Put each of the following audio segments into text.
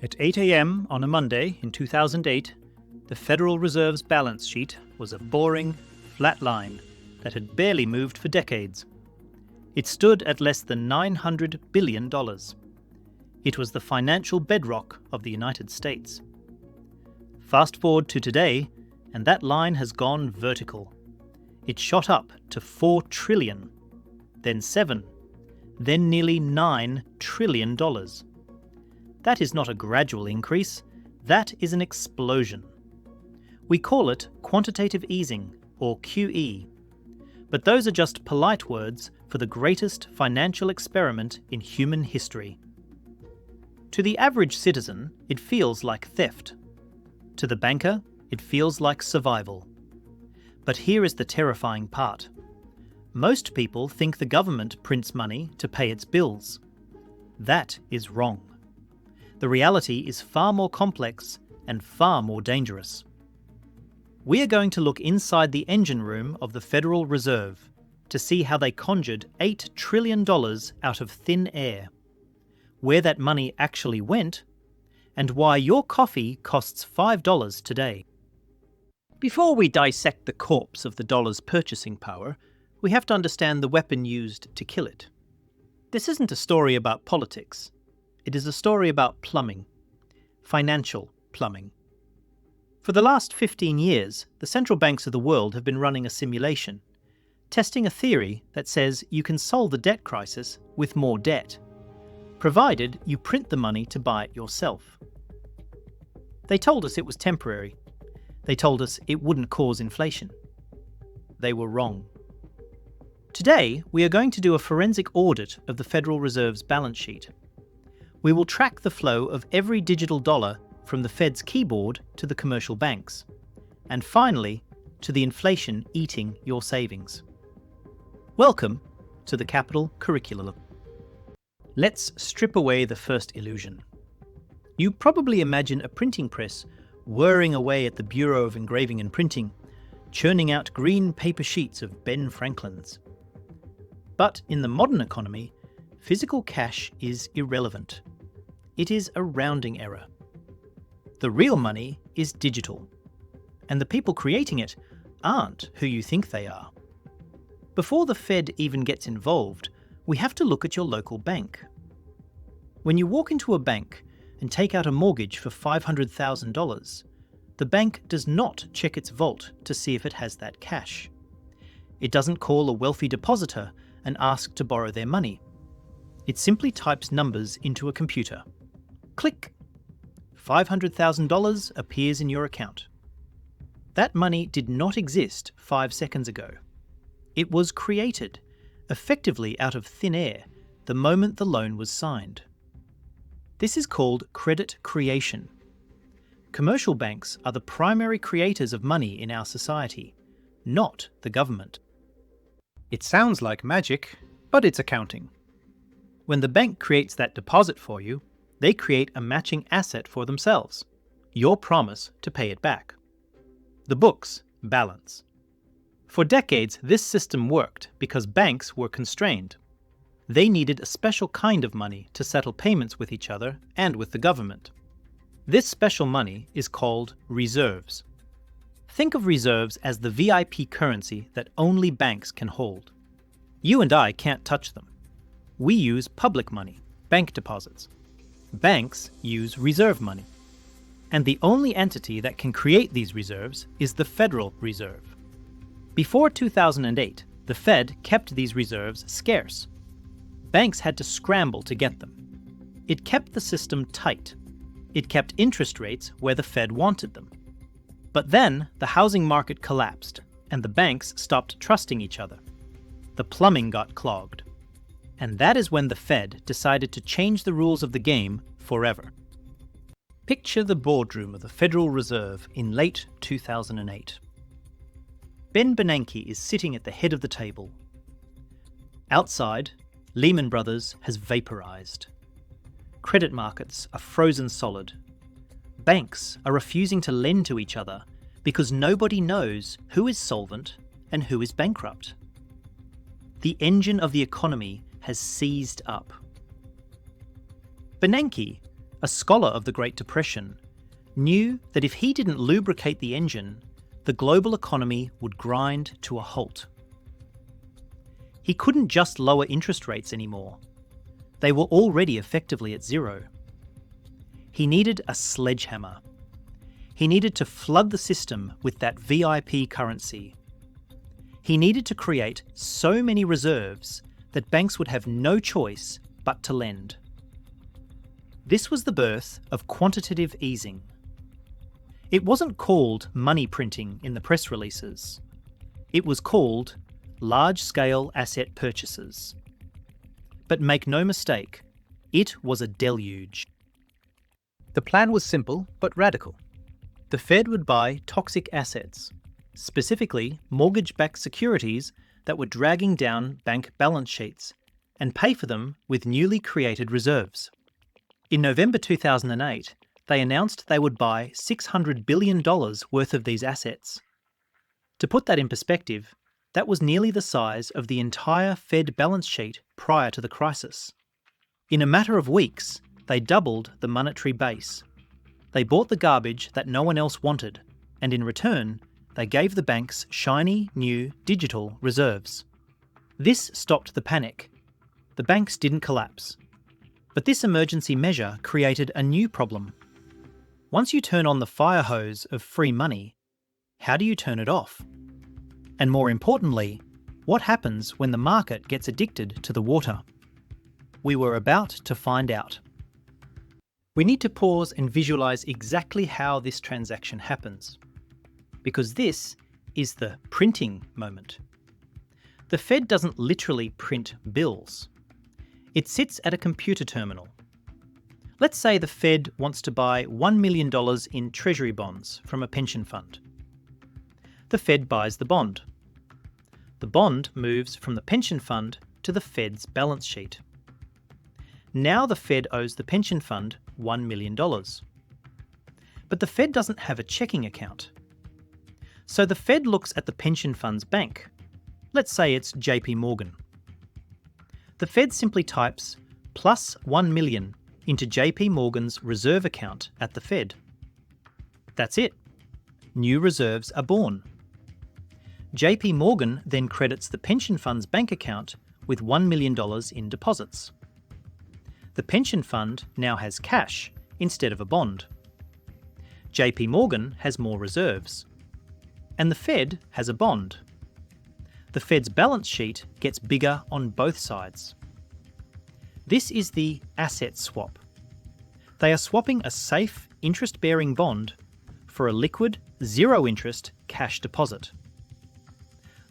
At 8 a.m. on a Monday in 2008, the Federal Reserve's balance sheet was a boring, flat line that had barely moved for decades. It stood at less than $900 billion. It was the financial bedrock of the United States. Fast forward to today, and that line has gone vertical. It shot up to $4 trillion, then 7, then nearly $9 trillion. That is not a gradual increase, that is an explosion. We call it quantitative easing, or QE. But those are just polite words for the greatest financial experiment in human history. To the average citizen, it feels like theft. To the banker, it feels like survival. But here is the terrifying part. Most people think the government prints money to pay its bills. That is wrong. The reality is far more complex and far more dangerous. We are going to look inside the engine room of the Federal Reserve to see how they conjured $8 trillion out of thin air, where that money actually went, and why your coffee costs $5 today. Before we dissect the corpse of the dollar's purchasing power, we have to understand the weapon used to kill it. This isn't a story about politics. It is a story about plumbing, financial plumbing. For the last 15 years, the central banks of the world have been running a simulation, testing a theory that says you can solve the debt crisis with more debt, provided you print the money to buy it yourself. They told us it was temporary. They told us it wouldn't cause inflation. They were wrong. Today, we are going to do a forensic audit of the Federal Reserve's balance sheet. We will track the flow of every digital dollar from the Fed's keyboard to the commercial banks, and finally, to the inflation eating your savings. Welcome to the Capital Curriculum. Let's strip away the first illusion. You probably imagine a printing press whirring away at the Bureau of Engraving and Printing, churning out green paper sheets of Ben Franklin's. But in the modern economy, physical cash is irrelevant. It is a rounding error. The real money is digital, and the people creating it aren't who you think they are. Before the Fed even gets involved, we have to look at your local bank. When you walk into a bank and take out a mortgage for $500,000, the bank does not check its vault to see if it has that cash. It doesn't call a wealthy depositor and ask to borrow their money. It simply types numbers into a computer. Click! $500,000 appears in your account. That money did not exist 5 seconds ago. It was created, effectively out of thin air, the moment the loan was signed. This is called credit creation. Commercial banks are the primary creators of money in our society, not the government. It sounds like magic, but it's accounting. When the bank creates that deposit for you, they create a matching asset for themselves, your promise to pay it back. The books balance. For decades, this system worked because banks were constrained. They needed a special kind of money to settle payments with each other and with the government. This special money is called reserves. Think of reserves as the VIP currency that only banks can hold. You and I can't touch them. We use public money, bank deposits. Banks use reserve money. And the only entity that can create these reserves is the Federal Reserve. Before 2008, the Fed kept these reserves scarce. Banks had to scramble to get them. It kept the system tight. It kept interest rates where the Fed wanted them. But then the housing market collapsed, and the banks stopped trusting each other. The plumbing got clogged. And that is when the Fed decided to change the rules of the game forever. Picture the boardroom of the Federal Reserve in late 2008. Ben Bernanke is sitting at the head of the table. Outside, Lehman Brothers has vaporized. Credit markets are frozen solid. Banks are refusing to lend to each other because nobody knows who is solvent and who is bankrupt. The engine of the economy has seized up. Bernanke, a scholar of the Great Depression, knew that if he didn't lubricate the engine, the global economy would grind to a halt. He couldn't just lower interest rates anymore. They were already effectively at zero. He needed a sledgehammer. He needed to flood the system with that VIP currency. He needed to create so many reserves that banks would have no choice but to lend. This was the birth of quantitative easing. It wasn't called money printing in the press releases. It was called large-scale asset purchases. But make no mistake, it was a deluge. The plan was simple but radical. The Fed would buy toxic assets, specifically mortgage-backed securities that were dragging down bank balance sheets, and pay for them with newly created reserves. In November 2008, they announced they would buy $600 billion worth of these assets. To put that in perspective, that was nearly the size of the entire Fed balance sheet prior to the crisis. In a matter of weeks, they doubled the monetary base. They bought the garbage that no one else wanted, and in return, they gave the banks shiny, new, digital reserves. This stopped the panic. The banks didn't collapse. But this emergency measure created a new problem. Once you turn on the fire hose of free money, how do you turn it off? And more importantly, what happens when the market gets addicted to the water? We were about to find out. We need to pause and visualize exactly how this transaction happens, because this is the printing moment. The Fed doesn't literally print bills. It sits at a computer terminal. Let's say the Fed wants to buy $1 million in Treasury bonds from a pension fund. The Fed buys the bond. The bond moves from the pension fund to the Fed's balance sheet. Now the Fed owes the pension fund $1 million. But the Fed doesn't have a checking account. So the Fed looks at the pension fund's bank. Let's say it's JP Morgan. The Fed simply types plus 1 million into JP Morgan's reserve account at the Fed. That's it. New reserves are born. JP Morgan then credits the pension fund's bank account with $1 million in deposits. The pension fund now has cash instead of a bond. JP Morgan has more reserves. And the Fed has a bond. The Fed's balance sheet gets bigger on both sides. This is the asset swap. They are swapping a safe, interest-bearing bond for a liquid, zero-interest cash deposit.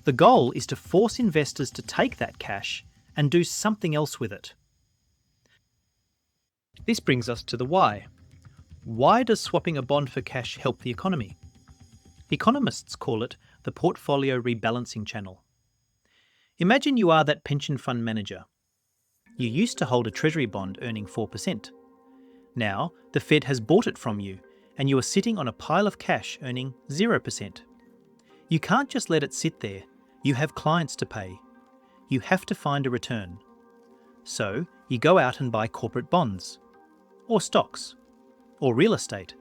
The goal is to force investors to take that cash and do something else with it. This brings us to the why. Why does swapping a bond for cash help the economy? Economists call it the portfolio rebalancing channel. Imagine you are that pension fund manager. You used to hold a treasury bond earning 4%. Now, the Fed has bought it from you, and you are sitting on a pile of cash earning 0%. You can't just let it sit there. You have clients to pay. You have to find a return. So, you go out and buy corporate bonds, or stocks, or real estate.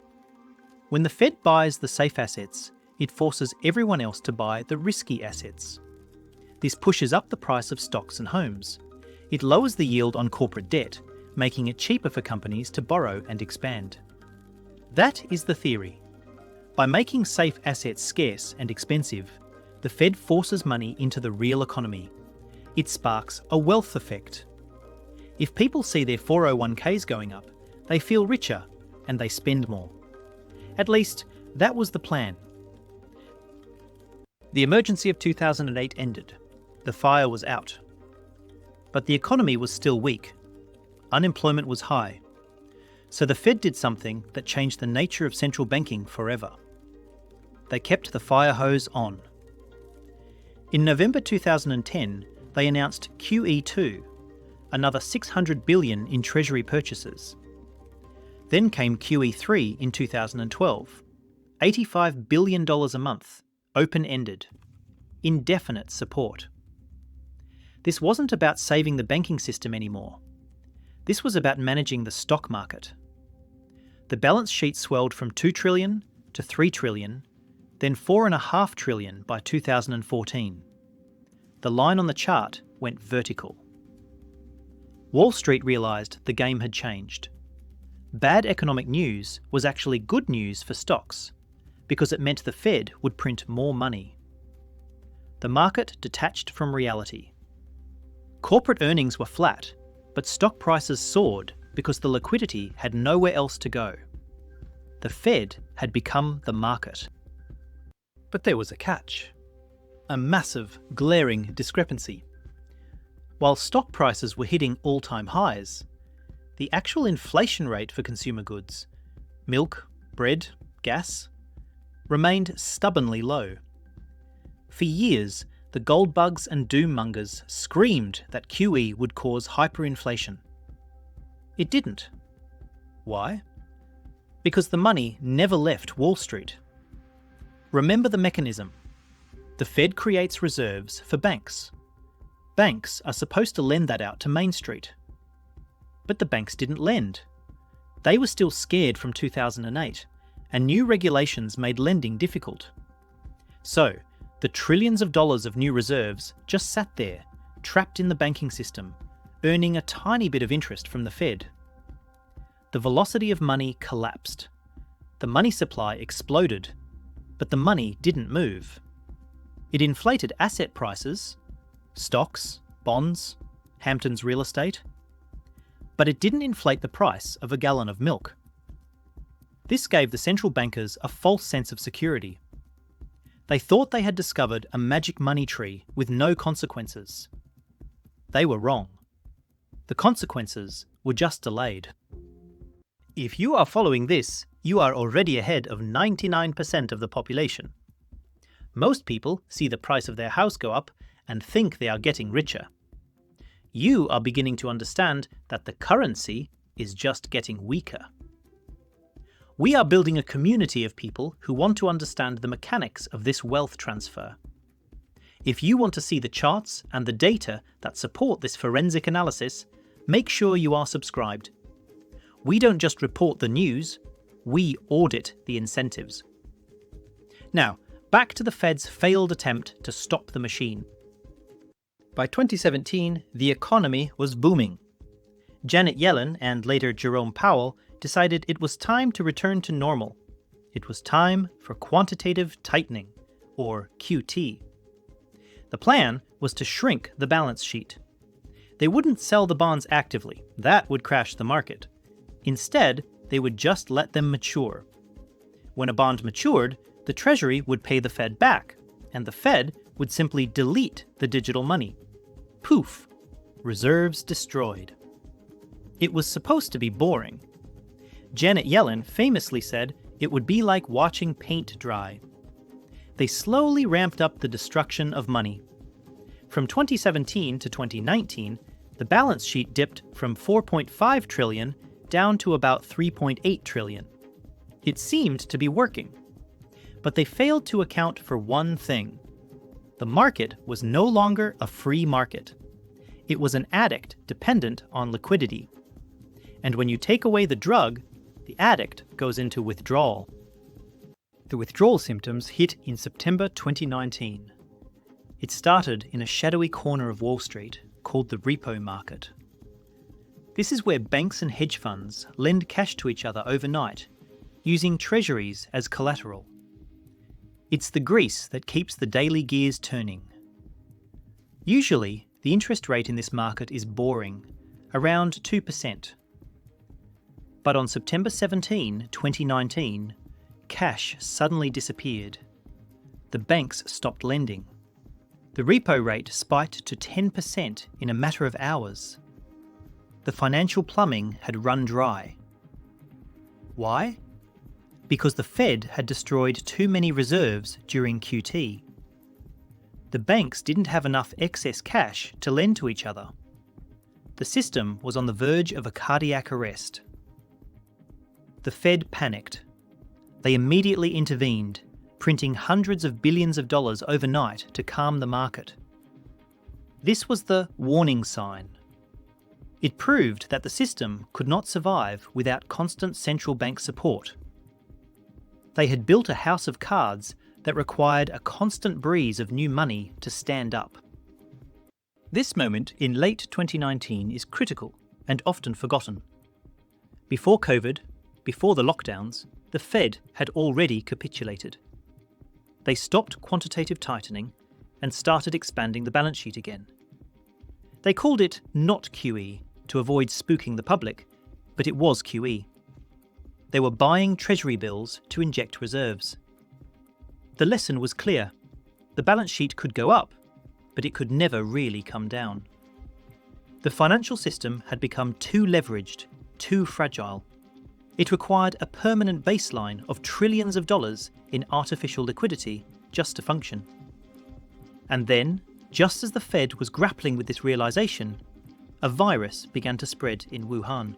When the Fed buys the safe assets, it forces everyone else to buy the risky assets. This pushes up the price of stocks and homes. It lowers the yield on corporate debt, making it cheaper for companies to borrow and expand. That is the theory. By making safe assets scarce and expensive, the Fed forces money into the real economy. It sparks a wealth effect. If people see their 401ks going up, they feel richer and they spend more. At least, that was the plan. The emergency of 2008 ended. The fire was out. But the economy was still weak. Unemployment was high. So the Fed did something that changed the nature of central banking forever. They kept the fire hose on. In November 2010, they announced QE2, another $600 billion in Treasury purchases. Then came QE3 in 2012, $85 billion a month, open-ended, indefinite support. This wasn't about saving the banking system anymore. This was about managing the stock market. The balance sheet swelled from 2 trillion to 3 trillion, then 4.5 trillion by 2014. The line on the chart went vertical. Wall Street realised the game had changed. Bad economic news was actually good news for stocks, because it meant the Fed would print more money. The market detached from reality. Corporate earnings were flat, but stock prices soared because the liquidity had nowhere else to go. The Fed had become the market. But there was a catch. A massive, glaring discrepancy. While stock prices were hitting all-time highs, the actual inflation rate for consumer goods, milk, bread, gas, remained stubbornly low. For years, the gold bugs and doom mongers screamed that QE would cause hyperinflation. It didn't. Why? Because the money never left Wall Street. Remember the mechanism. The Fed creates reserves for banks. Banks are supposed to lend that out to Main Street. But the banks didn't lend. They were still scared from 2008, and new regulations made lending difficult. So, the trillions of dollars of new reserves just sat there, trapped in the banking system, earning a tiny bit of interest from the Fed. The velocity of money collapsed. The money supply exploded, but the money didn't move. It inflated asset prices, stocks, bonds, Hampton's real estate, but it didn't inflate the price of a gallon of milk. This gave the central bankers a false sense of security. They thought they had discovered a magic money tree with no consequences. They were wrong. The consequences were just delayed. If you are following this, you are already ahead of 99% of the population. Most people see the price of their house go up and think they are getting richer. You are beginning to understand that the currency is just getting weaker. We are building a community of people who want to understand the mechanics of this wealth transfer. If you want to see the charts and the data that support this forensic analysis, make sure you are subscribed. We don't just report the news, we audit the incentives. Now, back to the Fed's failed attempt to stop the machine. By 2017, the economy was booming. Janet Yellen and later Jerome Powell decided it was time to return to normal. It was time for quantitative tightening, or QT. The plan was to shrink the balance sheet. They wouldn't sell the bonds actively, that would crash the market. Instead, they would just let them mature. When a bond matured, the Treasury would pay the Fed back, and the Fed would simply delete the digital money. Poof! Reserves destroyed. It was supposed to be boring. Janet Yellen famously said it would be like watching paint dry. They slowly ramped up the destruction of money. From 2017 to 2019, the balance sheet dipped from 4.5 trillion down to about 3.8 trillion. It seemed to be working. But they failed to account for one thing. The market was no longer a free market. It was an addict dependent on liquidity. And when you take away the drug, the addict goes into withdrawal. The withdrawal symptoms hit in September 2019. It started in a shadowy corner of Wall Street called the repo market. This is where banks and hedge funds lend cash to each other overnight, using treasuries as collateral. It's the grease that keeps the daily gears turning. Usually, the interest rate in this market is boring, around 2%. But on September 17, 2019, cash suddenly disappeared. The banks stopped lending. The repo rate spiked to 10% in a matter of hours. The financial plumbing had run dry. Why? Because the Fed had destroyed too many reserves during QT. The banks didn't have enough excess cash to lend to each other. The system was on the verge of a cardiac arrest. The Fed panicked. They immediately intervened, printing hundreds of billions of dollars overnight to calm the market. This was the warning sign. It proved that the system could not survive without constant central bank support. They had built a house of cards that required a constant breeze of new money to stand up. This moment in late 2019 is critical and often forgotten. Before COVID, before the lockdowns, the Fed had already capitulated. They stopped quantitative tightening and started expanding the balance sheet again. They called it not QE to avoid spooking the public, but it was QE. They were buying treasury bills to inject reserves. The lesson was clear. The balance sheet could go up, but it could never really come down. The financial system had become too leveraged, too fragile. It required a permanent baseline of trillions of dollars in artificial liquidity just to function. And then, just as the Fed was grappling with this realization, a virus began to spread in Wuhan.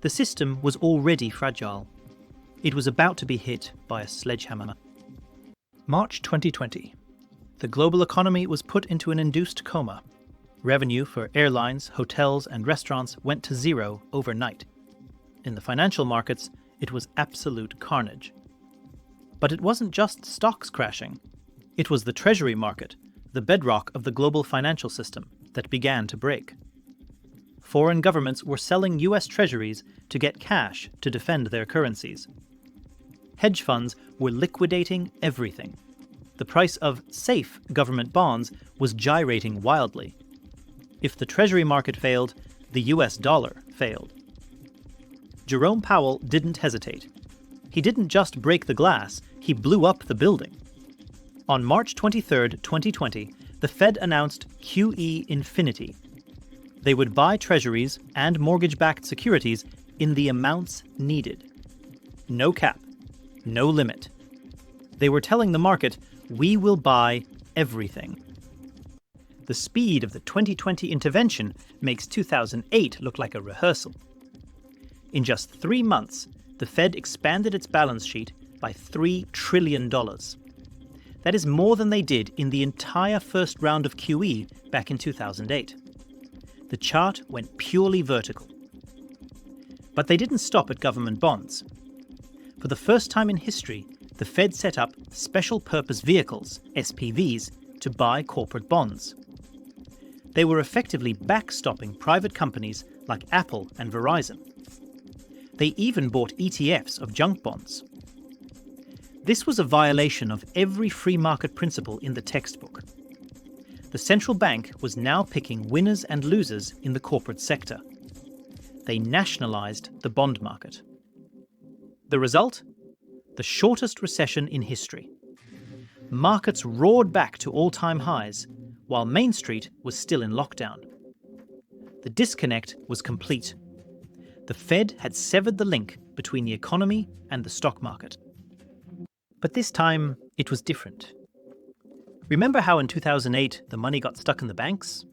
The system was already fragile. It was about to be hit by a sledgehammer. March 2020. The global economy was put into an induced coma. Revenue for airlines, hotels, and restaurants went to zero overnight. In the financial markets, it was absolute carnage. But it wasn't just stocks crashing. It was the treasury market, the bedrock of the global financial system, that began to break. Foreign governments were selling US treasuries to get cash to defend their currencies. Hedge funds were liquidating everything. The price of safe government bonds was gyrating wildly. If the treasury market failed, the US dollar failed. Jerome Powell didn't hesitate. He didn't just break the glass, he blew up the building. On March 23, 2020, the Fed announced QE Infinity. They would buy treasuries and mortgage-backed securities in the amounts needed. No cap, no limit. They were telling the market, we will buy everything. The speed of the 2020 intervention makes 2008 look like a rehearsal. In just 3 months, the Fed expanded its balance sheet by $3 trillion. That is more than they did in the entire first round of QE back in 2008. The chart went purely vertical. But they didn't stop at government bonds. For the first time in history, the Fed set up special purpose vehicles, SPVs, to buy corporate bonds. They were effectively backstopping private companies like Apple and Verizon. They even bought ETFs of junk bonds. This was a violation of every free market principle in the textbook. The central bank was now picking winners and losers in the corporate sector. They nationalized the bond market. The result? The shortest recession in history. Markets roared back to all-time highs, while Main Street was still in lockdown. The disconnect was complete. The Fed had severed the link between the economy and the stock market. But this time, it was different. Remember how in 2008 the money got stuck in the banks?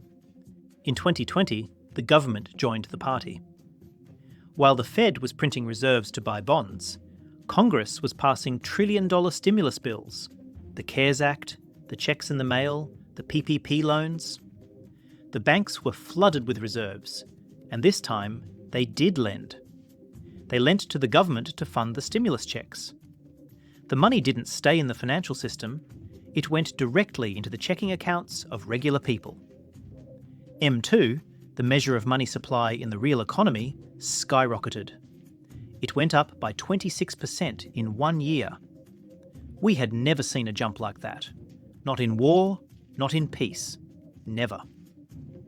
In 2020, the government joined the party. While the Fed was printing reserves to buy bonds, Congress was passing trillion-dollar stimulus bills, the CARES Act, the checks in the mail, the PPP loans. The banks were flooded with reserves, and this time they did lend. They lent to the government to fund the stimulus checks. The money didn't stay in the financial system, it went directly into the checking accounts of regular people. M2, the measure of money supply in the real economy, skyrocketed. It went up by 26% in 1 year. We had never seen a jump like that. Not in war, not in peace. Never.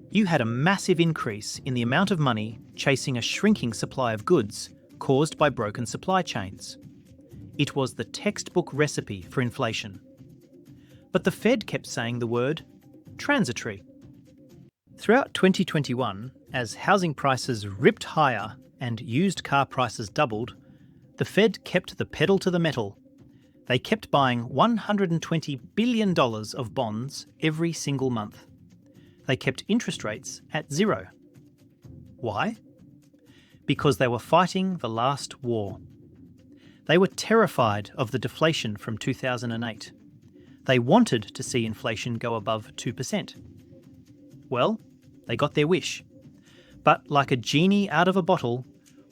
You had a massive increase in the amount of money chasing a shrinking supply of goods caused by broken supply chains. It was the textbook recipe for inflation. But the Fed kept saying the word transitory. Throughout 2021, as housing prices ripped higher and used car prices doubled, the Fed kept the pedal to the metal. They kept buying $120 billion of bonds every single month. They kept interest rates at zero. Why? Because they were fighting the last war. They were terrified of the deflation from 2008. They wanted to see inflation go above 2%. Well, they got their wish. But like a genie out of a bottle,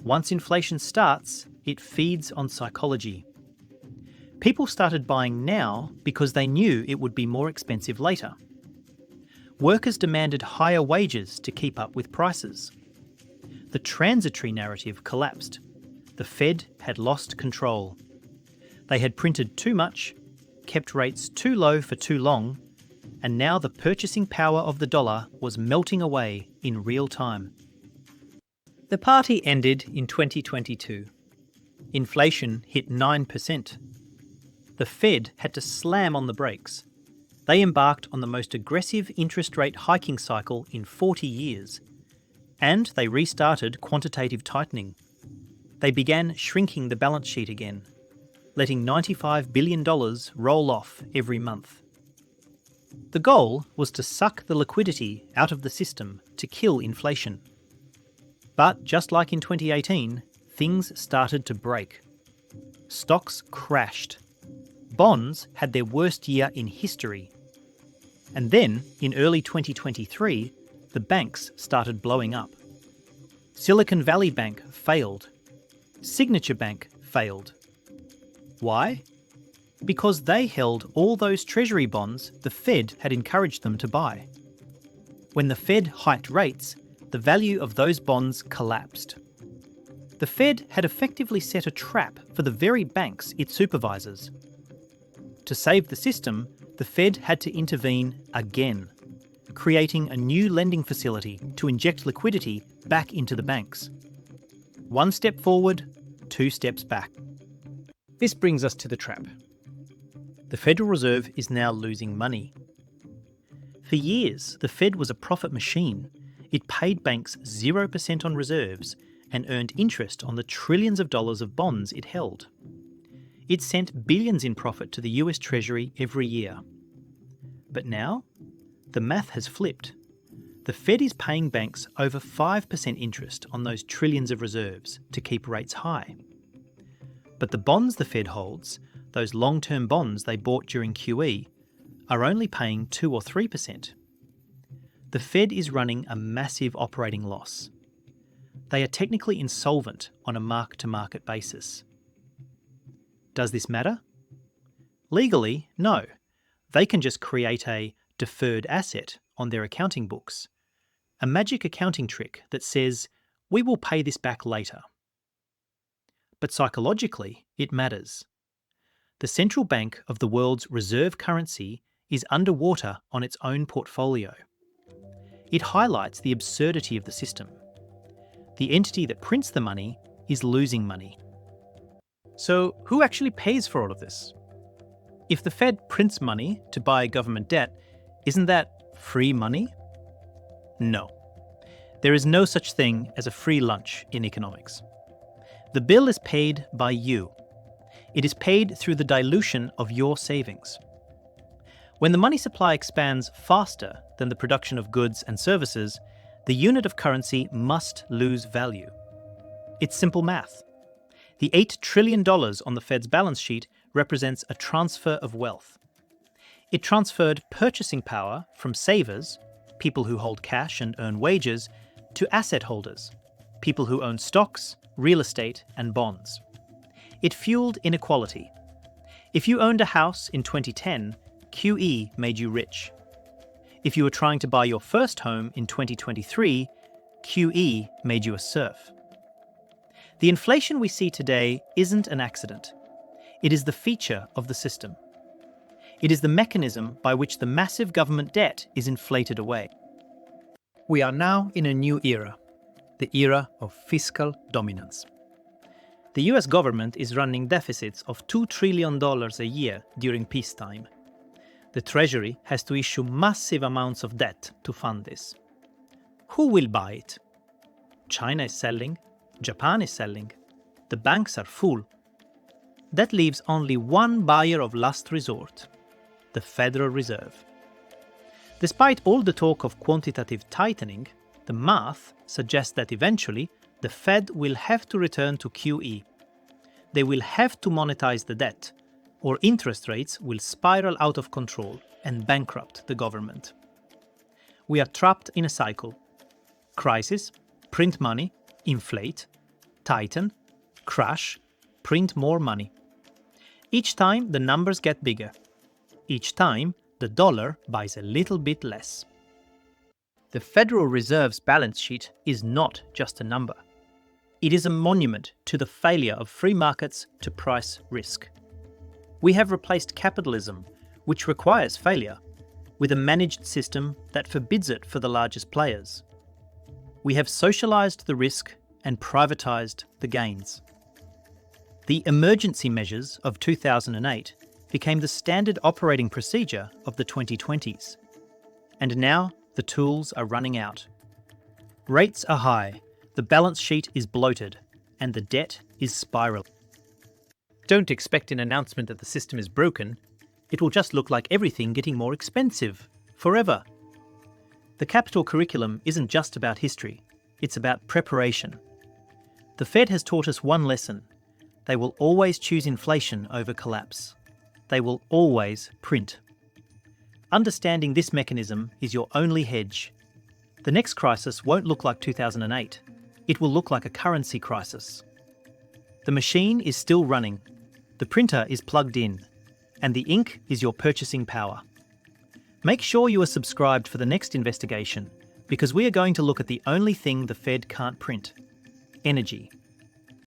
once inflation starts, it feeds on psychology. People started buying now because they knew it would be more expensive later. Workers demanded higher wages to keep up with prices. The transitory narrative collapsed. The Fed had lost control. They had printed too much, kept rates too low for too long, and now the purchasing power of the dollar was melting away in real time. The party ended in 2022. Inflation hit 9%. The Fed had to slam on the brakes. They embarked on the most aggressive interest rate hiking cycle in 40 years. And they restarted quantitative tightening. They began shrinking the balance sheet again, letting $95 billion roll off every month. The goal was to suck the liquidity out of the system to kill inflation. But just like in 2018, things started to break. Stocks crashed. Bonds had their worst year in history. And then, in early 2023, the banks started blowing up. Silicon Valley Bank failed. Signature Bank failed. Why? Because they held all those treasury bonds the Fed had encouraged them to buy. When the Fed hiked rates, the value of those bonds collapsed. The Fed had effectively set a trap for the very banks it supervises. To save the system, the Fed had to intervene again, creating a new lending facility to inject liquidity back into the banks. One step forward, two steps back. This brings us to the trap. The Federal Reserve is now losing money. For years, the Fed was a profit machine. It paid banks 0% on reserves and earned interest on the trillions of dollars of bonds it held. It sent billions in profit to the US Treasury every year. But now, the math has flipped. The Fed is paying banks over 5% interest on those trillions of reserves to keep rates high. But the bonds the Fed holds, those long-term bonds they bought during QE, are only paying 2 or 3%. The Fed is running a massive operating loss. They are technically insolvent on a mark-to-market basis. Does this matter? Legally, no. They can just create a deferred asset on their accounting books, a magic accounting trick that says, we will pay this back later. But psychologically, it matters. The central bank of the world's reserve currency is underwater on its own portfolio. It highlights the absurdity of the system. The entity that prints the money is losing money. So who actually pays for all of this? If the Fed prints money to buy government debt, isn't that free money? No. There is no such thing as a free lunch in economics. The bill is paid by you. It is paid through the dilution of your savings. When the money supply expands faster than the production of goods and services, the unit of currency must lose value. It's simple math. The $8 trillion on the Fed's balance sheet represents a transfer of wealth. It transferred purchasing power from savers, people who hold cash and earn wages, to asset holders, people who own stocks, real estate, and bonds. It fueled inequality. If you owned a house in 2010, QE made you rich. If you were trying to buy your first home in 2023, QE made you a serf. The inflation we see today isn't an accident. It is the feature of the system. It is the mechanism by which the massive government debt is inflated away. We are now in a new era, the era of fiscal dominance. The US government is running deficits of $2 trillion a year during peacetime. The Treasury has to issue massive amounts of debt to fund this. Who will buy it? China is selling, Japan is selling, the banks are full. That leaves only one buyer of last resort, the Federal Reserve. Despite all the talk of quantitative tightening, the math suggests that eventually the Fed will have to return to QE. They will have to monetize the debt, or interest rates will spiral out of control and bankrupt the government. We are trapped in a cycle. Crisis, Print money, inflate, tighten, crush, print more money. Each time the numbers get bigger. Each time the dollar buys a little bit less. The Federal Reserve's balance sheet is not just a number. It is a monument to the failure of free markets to price risk. We have replaced capitalism, which requires failure, with a managed system that forbids it for the largest players. We have socialised the risk and privatised the gains. The emergency measures of 2008 became the standard operating procedure of the 2020s. And now the tools are running out. Rates are high, the balance sheet is bloated, and the debt is spiralling. Don't expect an announcement that the system is broken. It will just look like everything getting more expensive, forever. The capital curriculum isn't just about history, it's about preparation. The Fed has taught us one lesson. They will always choose inflation over collapse. They will always print. Understanding this mechanism is your only hedge. The next crisis won't look like 2008. It will look like a currency crisis. The machine is still running. The printer is plugged in. And the ink is your purchasing power. Make sure you are subscribed for the next investigation, because we are going to look at the only thing the Fed can't print: energy.